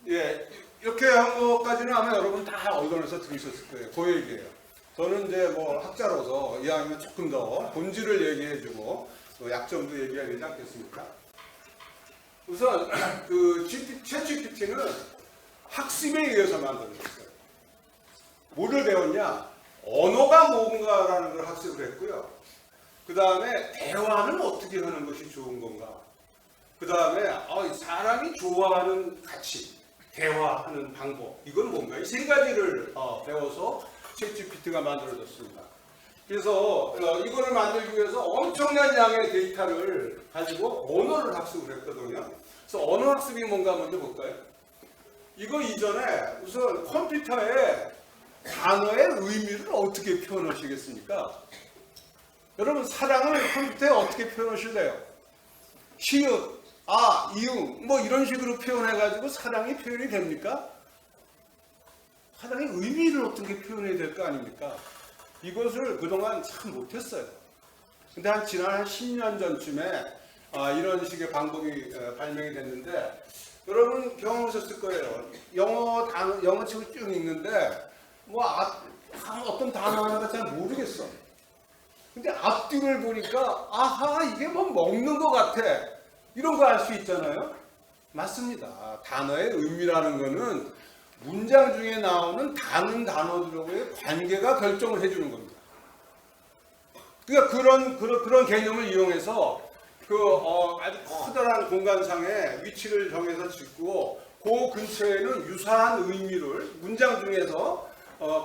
예, 이렇게 한 것까지는 아마 여러분 다 언론에서 들으셨을 거예요. 그 얘기예요. 저는 이제 뭐 학자로서 이왕이면 조금 더 본질을 얘기해주고 또 약점도 얘기해야 되지 않겠습니까? 우선 그 챗GPT는 학습에 의해서 만들어졌어요. 뭐를 배웠냐? 언어가 뭔가라는 걸 학습을 했고요. 그 다음에 대화는 어떻게 하는 것이 좋은 건가? 그 다음에 사람이 좋아하는 가치, 대화하는 방법, 이건 뭔가? 이 세 가지를 배워서 챗GPT가 만들어졌습니다. 그래서 이거를 만들기 위해서 엄청난 양의 데이터를 가지고 언어를 학습을 했거든요. 그래서 언어 학습이 뭔가 먼저 볼까요? 이거 이전에 우선 컴퓨터에 단어의 의미를 어떻게 표현하시겠습니까? 여러분 사랑을 컴퓨터에 어떻게 표현하실래요? 시읒, 이응 뭐 이런 식으로 표현해가지고 사랑이 표현이 됩니까? 사랑의 의미를 어떻게 표현해야 될 거 아닙니까? 이것을 그동안 참 못했어요. 근데 지난 한 10년 전쯤에 이런 식의 방법이 발명이 됐는데 여러분 경험하셨을 거예요. 영어책을 쭉 읽는데 어떤 단어 하나가 잘 모르겠어. 근데 앞뒤를 보니까 이게 뭐 먹는 것 같아. 이런 거 알 수 있잖아요. 맞습니다. 단어의 의미라는 거는 문장 중에 나오는 다른 단어들과의 관계가 결정을 해주는 겁니다. 그러니까 그런 개념을 이용해서 아주 커다란 공간상에 위치를 정해서 짓고 그 근처에는 유사한 의미를 문장 중에서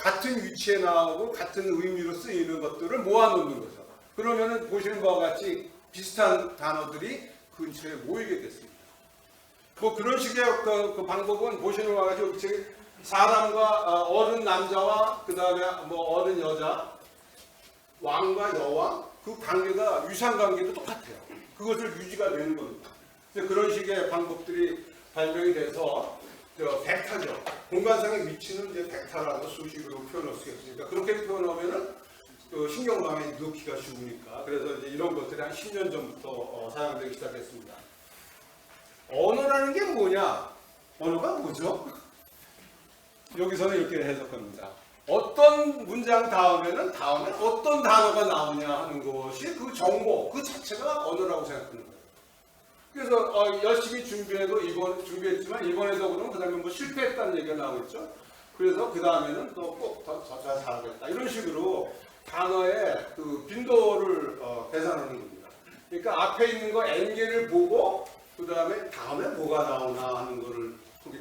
같은 위치에 나오고 같은 의미로 쓰이는 것들을 모아놓는 거죠. 그러면은 보시는 바와 같이 비슷한 단어들이 근처에 모이게 됐습니다. 뭐 그런 식의 그 방법은 보시는 바와 같이 사람과 어른 남자와 그 다음에 뭐 어른 여자, 왕과 여왕 그 관계가 유사한 관계도 똑같아요. 그것을 유지가 되는 겁니다. 그런 식의 방법들이 발명이 돼서 벡터죠. 공간상의 위치는 이제 벡터라고 수식으로 표현할 수 있으니까 그렇게 표현하면은 신경감에 넣기가 쉬우니까 그래서 이제 이런 것들이 한 10년 전부터 사용되기 시작했습니다. 언어라는 게 뭐냐? 언어가 뭐죠? 여기서는 이렇게 해석합니다. 어떤 문장 다음에 어떤 단어가 나오냐 하는 것이 그 정보, 그 자체가 언어라고 생각하는 거예요. 그래서 열심히 준비했지만 이번에도 그러면 그 다음에 뭐 실패했다는 얘기가 나오겠죠. 그래서 그 다음에는 또 꼭 더 잘 잘하겠다. 이런 식으로 단어의 그 빈도를 계산하는 겁니다. 그러니까 앞에 있는 거 N개를 보고 그 다음에 뭐가 나오나 하는 거를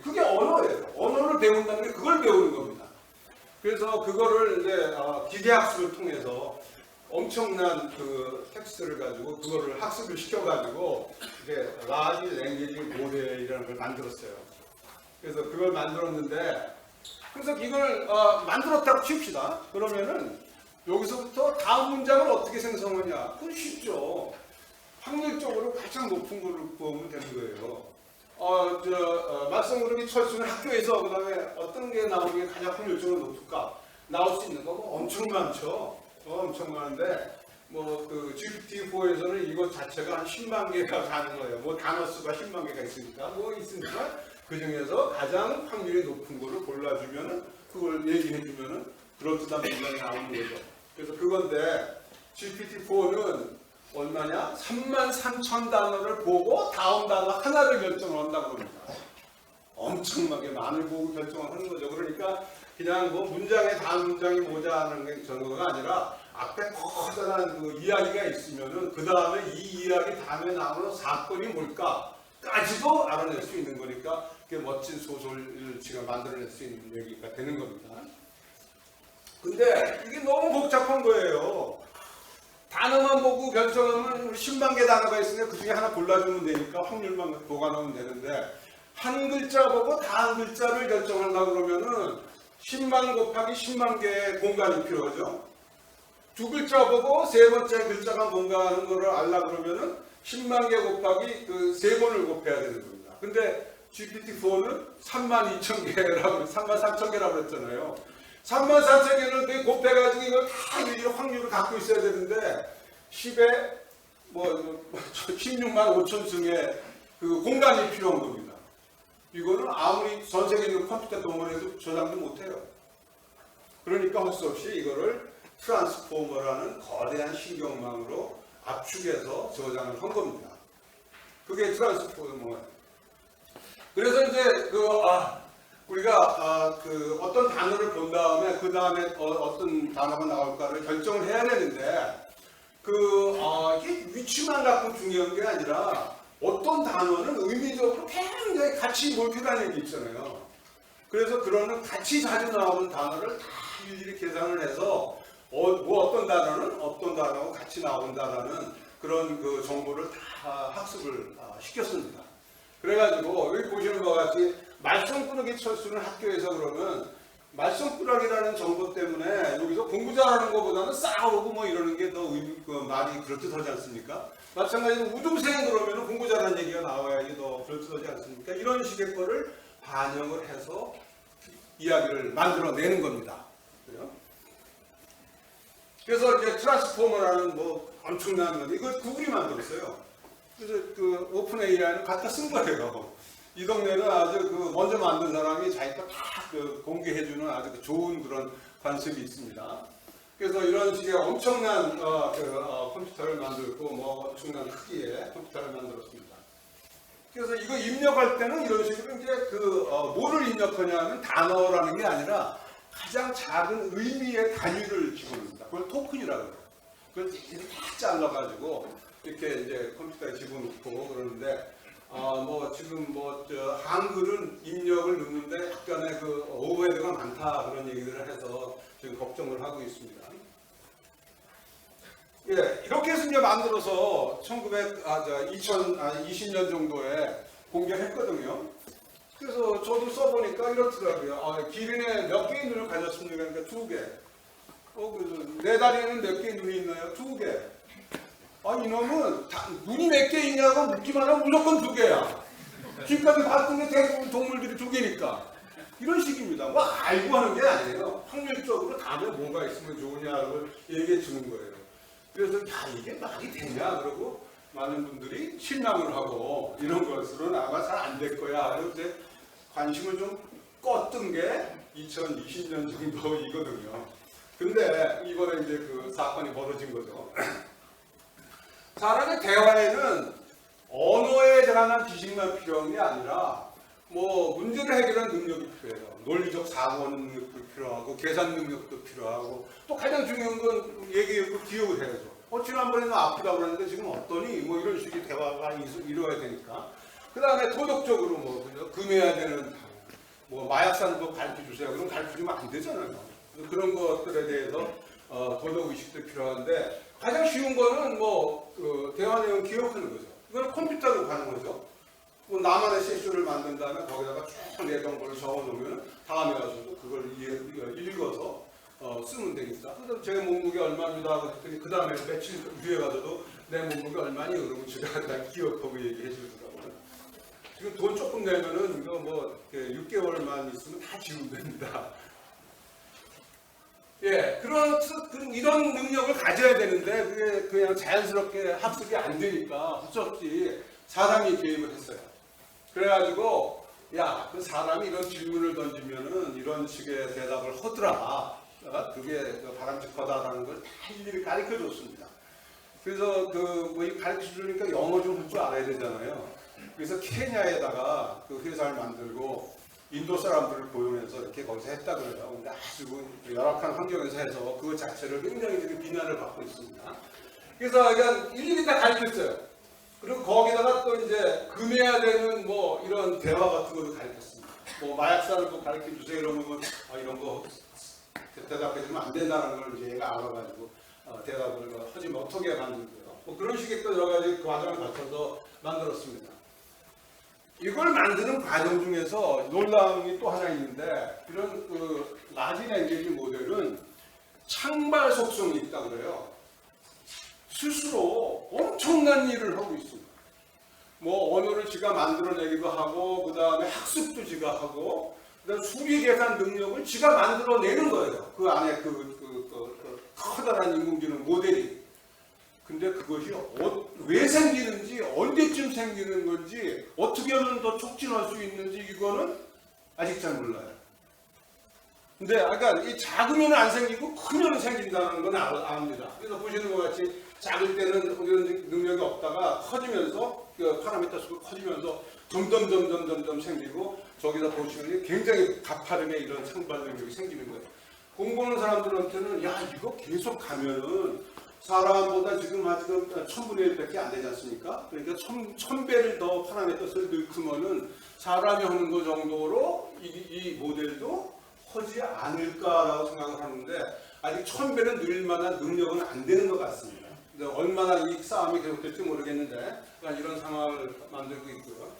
그게 언어예요. 언어를 배운다는 게 그걸 배우는 겁니다. 그래서 그거를 이제 기계학습을 통해서 엄청난 그 텍스트를 가지고 그거를 학습을 시켜가지고 이제 라지 랭귀지 모델이라는 걸 만들었어요. 그래서 그걸 만들었는데 그래서 이걸 만들었다고 칩시다. 그러면은 여기서부터 다음 문장을 어떻게 생성하냐? 그건 쉽죠. 확률적으로 가장 높은 거를 구하면 되는 거예요. 말썽꾸러기 철수는 학교에서 그 다음에 어떤 게 나오는 게 가장 확률적으로 높을까? 나올 수 있는 거 엄청 많죠. 엄청 많은데 그 GPT-4에서는 이것 자체가 한 10만 개가 가는 거예요. 뭐 단어 수가 10만 개가 있으니까 있으니까 그 중에서 가장 확률이 높은 거를 골라주면은 그걸 얘기해주면은 그럴듯한 문장이 나오는 거죠. 그래서 그건데 GPT-4는 얼마냐? 33,000단어를 보고 다음 단어 하나를 결정을 한다고 합니다. 엄청나게 많이 보고 결정을 하는 거죠. 그러니까 그냥 뭐 문장에 다음 문장이 뭐자 하는 게 정도가 아니라 앞에 커다란 그 이야기가 있으면은 그 다음에 이 이야기 다음에 나오는 사건이 뭘까까지도 알아낼 수 있는 거니까 그게 멋진 소설을 지금 만들어낼 수 있는 얘기가 되는 겁니다. 근데 이게 너무 복잡한 거예요. 단어만 보고 결정하면 10만 개 단어가 있으니까 그 중에 하나 골라주면 되니까 확률만 보관하면 되는데 한 글자 보고 다 한 글자를 결정하려고 그러면은 10만 곱하기 10만 개의 공간이 필요하죠. 두 글자 보고 세 번째 글자가 뭔가 하는 거를 알려고 그러면은 10만 개 곱하기 그 세 번을 곱해야 되는 겁니다. 근데 GPT-4는 32,000개라고 33,000개라고 그랬잖아요. 34,000개를 곱해가지고 이걸 다 일일이 확률을 갖고 있어야 되는데 10에 16만 5천 승의 그 공간이 필요한 겁니다. 이거는 아무리 전 세계에 있는 컴퓨터 동원해도 저장도 못해요. 그러니까 할 수 없이 이거를 트랜스포머라는 거대한 신경망으로 압축해서 저장을 한 겁니다. 그게 트랜스포머예요. 그래서 이제 우리가 어떤 단어를 본 다음에 그 다음에 어떤 단어가 나올까를 결정을 해야 되는데 이게 위치만 갖고 중요한 게 아니라 어떤 단어는 의미적으로 굉장히 같이 몰표라는 얘기 있잖아요. 그래서 그런 같이 자주 나오는 단어를 다 일일이 계산을 해서 어떤 단어는 어떤 단어하고 같이 나온다라는 그런 그 정보를 다 학습을 시켰습니다. 그래가지고 여기 보시는 것과 같이 말썽꾸러기 철수는 학교에서 그러면 말썽꾸러기라는 정보 때문에 여기서 공부 잘하는 것보다는 싸우고 뭐 이러는 게 더 말이 그럴듯하지 않습니까? 마찬가지로 우등생이 그러면 공부 잘하는 얘기가 나와야지 더 그럴듯하지 않습니까? 이런 식의 거를 반영을 해서 이야기를 만들어내는 겁니다. 그래서 이제 트랜스포머라는 뭐 엄청난 건데 이걸 구글이 만들었어요. 그래서 그 오픈 AI는 갖다 쓴 거예요. 이 동네는 아주 먼저 만든 사람이 자기가 다 공개해주는 아주 좋은 그런 관습이 있습니다. 그래서 이런 식의 엄청난 컴퓨터를 만들고 뭐 엄청난 크기의 컴퓨터를 만들었습니다. 그래서 이거 입력할 때는 이런 식으로 이제 뭐를 입력하냐면 단어라는 게 아니라 가장 작은 의미의 단위를 집어넣습니다. 그걸 토큰이라고 해요. 그걸 이렇게 다 잘라가지고 이렇게 이제 컴퓨터에 집어넣고 그러는데 지금 한글은 입력을 넣는데 약간의 오버헤드가 많다 그런 얘기들을 해서 지금 걱정을 하고 있습니다. 예, 이렇게 해서 이제 만들어서 2020년 정도에 공개했거든요. 그래서 저도 써보니까 이렇더라고요. 기린에 몇 개의 눈을 가졌습니까? 그러니까 2개. 내 다리에는 몇 개의 눈이 있나요? 2개. 이놈은 눈이 몇 개 있냐고 묻기만 하면 무조건 2개야. 지금까지 봤던 게 대부분 동물들이 2개니까. 이런 식입니다. 뭐 알고 하는 게 아니에요. 확률적으로 다음에 뭐가 있으면 좋으냐를 얘기해 주는 거예요. 그래서 이게 말이 되냐 그러고 많은 분들이 실망을 하고 이런 것으로는 아마 잘 안 될 거야. 그래서 이제 관심을 좀 껐던 게 2020년 정도이거든요. 근데 이번에 이제 사건이 벌어진 거죠. 사람의 대화에는 언어에 관한 지식만 필요한 게 아니라 문제를 해결하는 능력이 필요해요. 논리적 사고하는 능력도 필요하고 계산 능력도 필요하고 또 가장 중요한 건 얘기하고 기억을 해야죠. 지난번에는 아프다고 그랬는데 지금 어떠니? 이런 식의 대화가 이루어야 되니까. 그 다음에 도덕적으로 금해야 되는 마약산 가르쳐 주세요. 그럼 가르쳐 주면 안 되잖아요. 그런 것들에 대해서 도덕의식도 필요한데 가장 쉬운 거는 대화 내용 기억하는 거죠. 이건 컴퓨터로 가는 거죠. 나만의 세슈를 만든 다음에 거기다가 쭉 내 정보를 적어놓으면 다음에 가서도 그걸 읽어서 쓰면 되니까. 그래서 제 몸무게 얼마입니다. 그랬더니 그 다음에 며칠 뒤에 가서도 내 몸무게 얼마니? 그러면 제가 다 기억하고 얘기해 주더라고요. 지금 돈 조금 내면은 이거 6개월만 있으면 다 지우면 됩니다. 예, 이런 능력을 가져야 되는데 그게 그냥 자연스럽게 학습이 안 되니까 어쩔 수 없이 사람이 개입을 했어요. 그래가지고 그 사람이 이런 질문을 던지면은 이런 식의 대답을 하더라. 그게 바람직하다라는 걸 다 일일이 가르쳐 줬습니다. 그래서 가르쳐 주니까 영어 좀 할 줄 알아야 되잖아요. 그래서 케냐에다가 회사를 만들고 인도 사람들을 고용해서 이렇게 거기서 했다 그래요. 근데 아주 열악한 환경에서 해서 그것 자체를 굉장히 지금 비난을 받고 있습니다. 그래서 그냥 일일이 다 가르쳤어요. 그리고 거기다가 또 이제 금해야 되는 이런 대화 같은 것도 가르쳤습니다. 마약사를 가르쳐 주세요 이러면 이런 거 대답해 주면 안 된다는 걸 이제 얘가 알아가지고 대답을 하지 못하게 만들고요. 그런 식의 또 여러 가지 과정을 거쳐서 만들었습니다. 이걸 만드는 과정 중에서 놀라운 게 또 하나 있는데 이런 라지 랭귀지 모델은 창발 속성이 있다고 그래요. 스스로 엄청난 일을 하고 있습니다. 언어를 지가 만들어내기도 하고 그 다음에 학습도 지가 하고 그 다음에 수리 계산 능력을 지가 만들어내는 거예요. 그 안에 커다란 인공지능 모델이. 근데 그것이 왜 생기는지 언제쯤 언제쯤 생기는 건지 어떻게 하면 더 촉진할 수 있는지 이거는 아직 잘 몰라요. 근데 아까 이 작으면 안 생기고 크면 생긴다는 건 압니다. 그래서 보시는 것 같이 작을 때는 이런 능력이 없다가 커지면서 그 파라미터 수가 커지면서 점점 생기고 저기다 보시면 굉장히 가파르게 이런 상발 능력이 생기는 거예요. 공부하는 사람들한테는 야 이거 계속 가면은 사람보다 지금 아직 1000분의 1밖에 안 되지 않습니까? 그러니까 1000배를 더 파라미터를 넣으면은 사람이 하는 거 정도로 이 모델도 하지 않을까라고 생각을 하는데 아직 1000배는 늘릴 만한 능력은 안 되는 것 같습니다. 얼마나 이 싸움이 계속될지 모르겠는데 이런 상황을 만들고 있고요.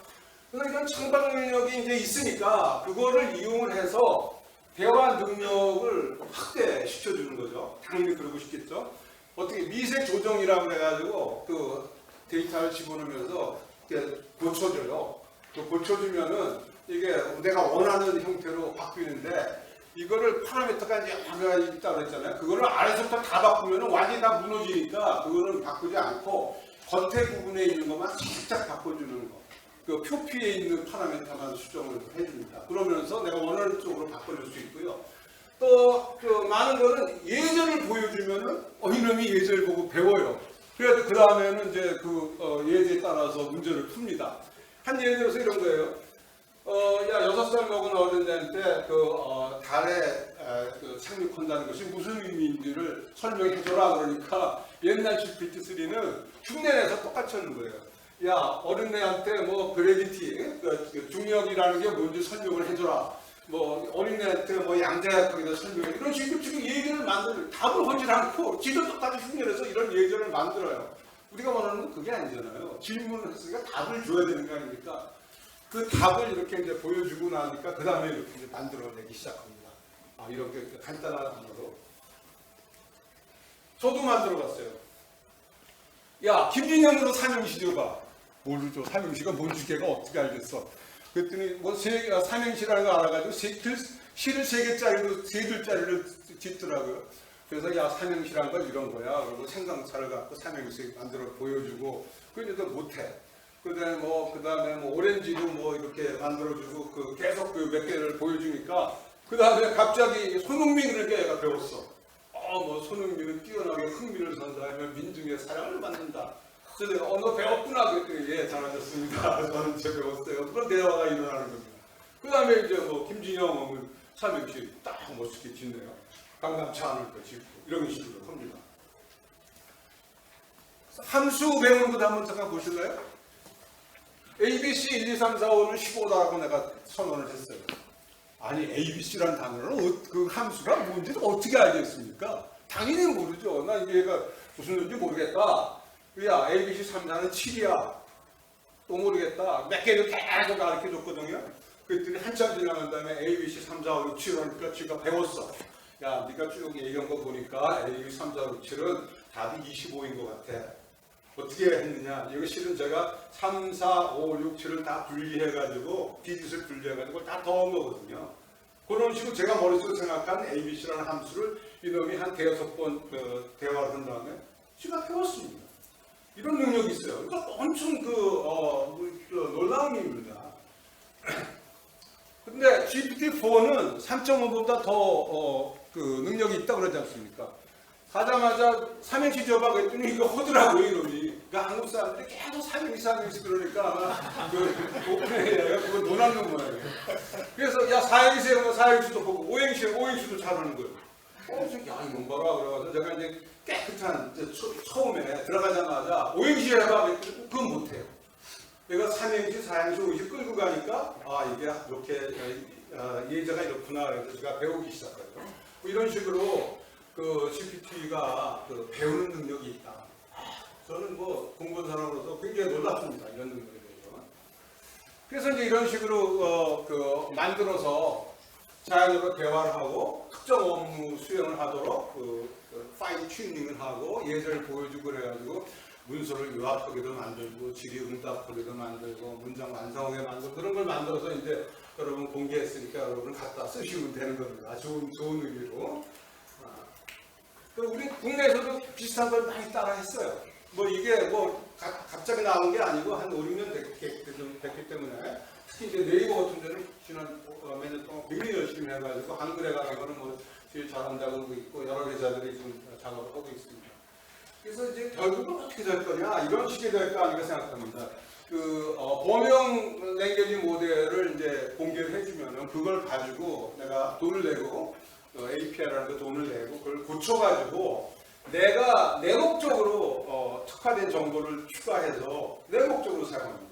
그러나 이런 창작 능력이 이제 있으니까 그거를 이용을 해서 대화 능력을 확대시켜주는 거죠. 당연히 그러고 싶겠죠. 어떻게 미세 조정이라고 해가지고 그 데이터를 집어넣으면서 고쳐줘요. 고쳐주면은 이게 내가 원하는 형태로 바뀌는데 이거를 파라미터가 이제 하나 있다고 그랬잖아요. 그거를 아래서부터 다 바꾸면 완전히 다 무너지니까 그거는 바꾸지 않고 겉에 부분에 있는 것만 살짝 바꿔주는 거. 그 표피에 있는 파라미터만 수정을 해줍니다. 그러면서 내가 원하는 쪽으로 바꿔줄 수 있고요. 또 그 많은 거는 예제를 보여주면은 이놈이 예제를 보고 배워요. 그래서 그 다음에는 이제 그 예제에 따라서 문제를 풉니다. 한 예를 들어서 이런 거예요. 야 6살 먹은 어른한테 달에 착륙한다는 것이 무슨 의미인지를 설명해줘라 그러니까 옛날 GPT-3는 흉내내서 똑같이 하는 거예요. 야 어린애한테 뭐 그래비티, 중력이라는 게 뭔지 설명을 해줘라. 뭐 어린애한테 뭐 양자역학에다 설명해. 이런 식으로 지금 예제를 만들어요. 답을 하지 않고 지도 똑같이 흉내내서 이런 예제를 만들어요. 우리가 원하는 건 그게 아니잖아요. 질문을 했으니까 답을 줘야 되는 거 아닙니까? 그 답을 이렇게 이제 보여주고 나니까 그 다음에 이렇게 이제 만들어내기 시작합니다. 이렇게 간단한 단어로. 저도 만들어봤어요. 야, 김진영으로 삼행시 줘봐. 모르죠. 삼행시가 뭔지 걔가 어떻게 알겠어. 그랬더니 뭐 삼행시라는 거 알아가지고 시를 3개짜리로 3줄짜리를 짓더라고요. 그래서 야 삼행시라는 건 이런 거야. 그리고 생강차를 갖고 삼행시 만들어 보여주고 그런데도 못해. 그다음에 뭐 오렌지도 뭐 이렇게 만들어주고 계속 몇 개를 보여주니까 그 다음에 갑자기 손흥민을 얘가 배웠어. 뭐 손흥민은 뛰어나게 흥미를 선사하며 민중의 사랑을 받는다. 그래서 내가 너 배웠구나 그랬더니 예 잘하셨습니다. 저는 배웠어요. 그런 대화가 일어나는 겁니다. 그 다음에 이제 뭐 김진영은 삼행시 딱 멋있게 짓네요. 강남차 안을 또 짓고 이런 식으로 합니다. 함수 배우는 것도 한번 잠깐 보실래요? ABC 1, 2, 3, 4, 5는 15다라고 내가 선언을 했어요. 아니 ABC라는 단어는 그 함수가 뭔지 어떻게 알겠습니까? 당연히 모르죠. 나 얘가 무슨 뜻인지 모르겠다. 야 ABC 3, 4는 7이야. 또 모르겠다. 몇 개를 계속 가르쳐줬거든요. 그랬더니 한참 지나간 다음에 ABC 3, 4, 5, 6, 7 하니까 지가 배웠어. 야 네가 쭉 얘기한 거 보니까 ABC 3, 4, 5, 6, 7은 답이 25인 것 같아. 어떻게 했느냐? 이거 실은 제가 3, 4, 5, 6, 7을 다 분리해가지고 디짓을 분리해가지고 다 더한 거거든요. 그런 식으로 제가 머릿속에 생각한 ABC라는 함수를 이놈이 한 5번 대화를 한 다음에 제가 배웠습니다. 이런 능력이 있어요. 그러니까 엄청 놀라운 일입니다. 근데 GPT-4는 3.5보다 더 능력이 있다고 그러지 않습니까? 가자마자 삼행시 줘봐 그랬더니 이거 하더라고요 이놈이. 그러니까 한국 사람들이 계속 삼행시 그러니까 오픈AI가 그거 논하는 거예요. 그래서 야 사행시 하면 사행시도 보고 오행시도 잘하는 거예요. 야 이건 봐라 그래가지고 제가 이제 깨끗한 처음에 들어가자마자 오행시 해봐 그랬더니 그건 못해요. 내가 삼행시 사행시 오행시 끌고 가니까 이게 이렇게 예제가 이렇구나 그래서 제가 배우기 시작해요. 뭐 이런 식으로 GPT가 배우는 능력이 있다. 저는 뭐 공부한 사람으로서 굉장히 놀랍습니다. 이런 능력에 대해서. 그래서 이제 이런 식으로 만들어서 자연으로 대화를 하고 특정 업무 수행을 하도록 파인 튜닝을 하고 예제를 보여주고 그래가지고 문서를 요약하게도 만들고 질의응답하게도 만들고 문장 완성하게 만들고 그런 걸 만들어서 이제 여러분 공개했으니까 여러분 갖다 쓰시면 되는 겁니다. 좋은 의미로. 우리 국내에서도 비슷한 걸 많이 따라 했어요. 뭐 이게 뭐 갑자기 나온 게 아니고 한 5, 6년 됐기 때문에 특히 이제 네이버 같은 데는 지난 몇 년 동안 굉장히 열심히 해가지고 한글에 관한 거는 뭐 제일 잘한다고 그러고 있고 여러 회사들이 지금 작업을 하고 있습니다. 그래서 이제 결국은 어떻게 될 거냐 이런 식이 될 거 아닌가 생각합니다. 그 범용 랭귀지 모델을 이제 공개를 해주면은 그걸 가지고 내가 돈을 내고 API라는 거 돈을 내고 그걸 고쳐가지고 내가 내목적으로 특화된 정보를 추가해서 내목적으로 사용합니다.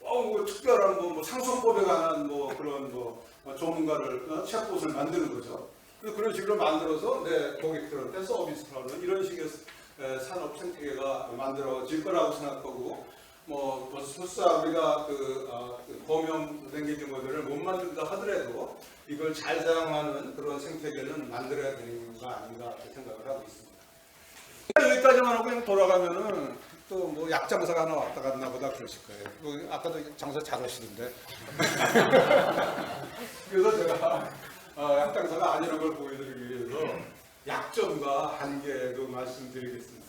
뭐 특별한 뭐 상속법에 관한 뭐 그런 뭐 전문가를 챗봇을 만드는 거죠. 그런 식으로 만들어서 내 고객들한테 서비스를 하는 이런 식의 산업 생태계가 만들어질 거라고 생각하고 뭐 설사 우리가 그 범용 랭귀지 모델을 못 만든다 하더라도 이걸 잘 사용하는 그런 생태계는 만들어야 되는 거 아닌가 생각을 하고 있습니다. 여기까지만 하고 그냥 돌아가면은 또 뭐 약장사가 하나 왔다 갔나 보다 그러실 거예요. 아까도 장사 잘하시던데. 그래서 제가 약장사가 아니라는 걸 보여드리기 위해서 약점과 한계도 말씀드리겠습니다.